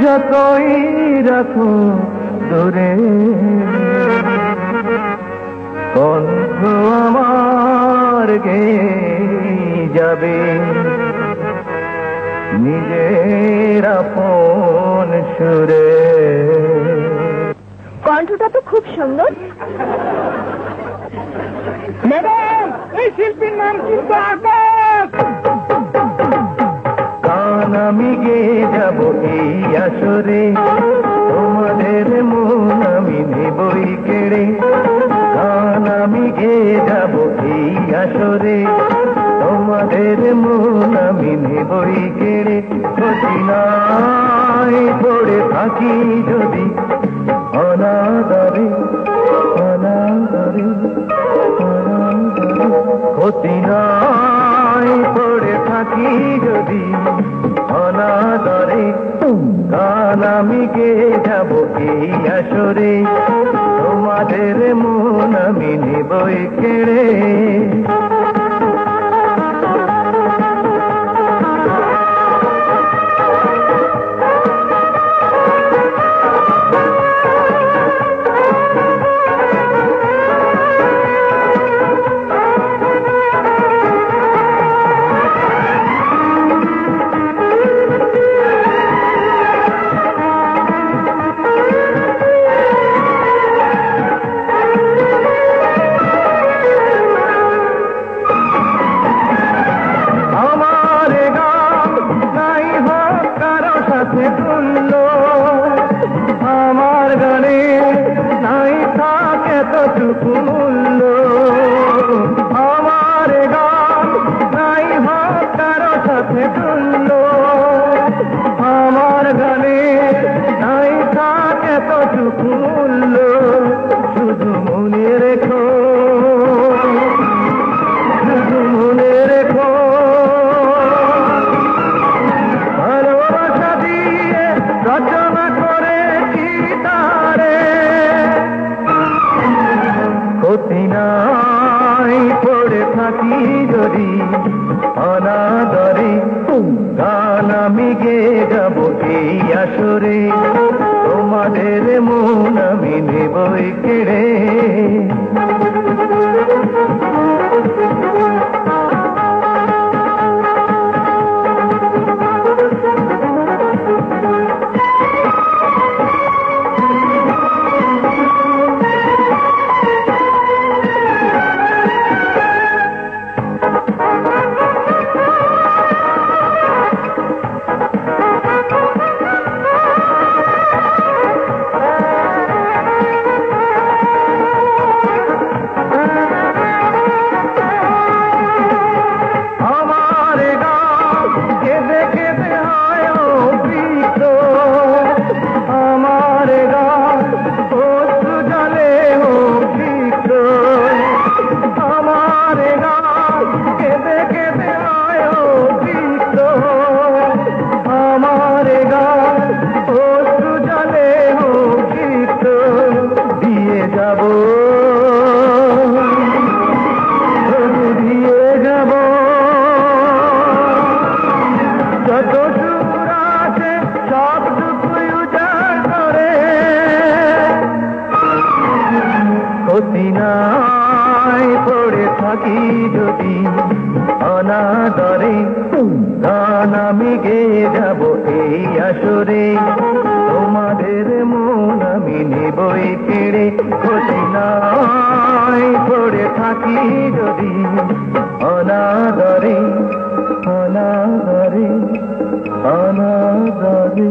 যতই রাখো দূরে কণ্ঠ আমার গে যাবে নিজের আপন সুরে। কণ্ঠটা তো খুব সুন্দর। ম্যাডাম, এই শিল্পীর নাম কিন্তু আকাশ। গান আমি গেয়ে যাব এই আসরে, তোমাদের মন আমি নেবই কেড়ে। গান আমি গেয়ে যাব এই আসরে, তোমাদের মন আমি নেবই কেড়ে। কঠিনায় পড়ে থাকি যদি অনাদরে অনাদরে অনাদরে, কঠিনায় পড়ে থাকি যদি অনাদরে। গান আমি গেয়ে যাব এই আসরে, তোমাদের মন আমি নেবই কেড়ে। আমার গানে নাই থাকে ততটুকু মূল্য, আমার গান নাই হোক কারো সাথে তুল্য। আমার গানে নাই থাকে ততটুকু মূল্য, শুধু মনে রেখো শুধু মনে রেখো। ভালোবাসা দিয়ে রচনা করেছি তারে, কঠিনায় পড়ে থাকি যদি অনাদরে। গান আমি গেয়ে যাব এই আসরে, তোমাদের মন আমি নেবই কেড়ে। কঠিনায় পড়ে থাকি যদি অনাদরে, গান আমি গেয়ে যাব এই আসরে, তোমাদের মন আমি নেবই কেড়ে। কঠিনায় পড়ে থাকি যদি অনাদরে অনাদরে অনাদরে।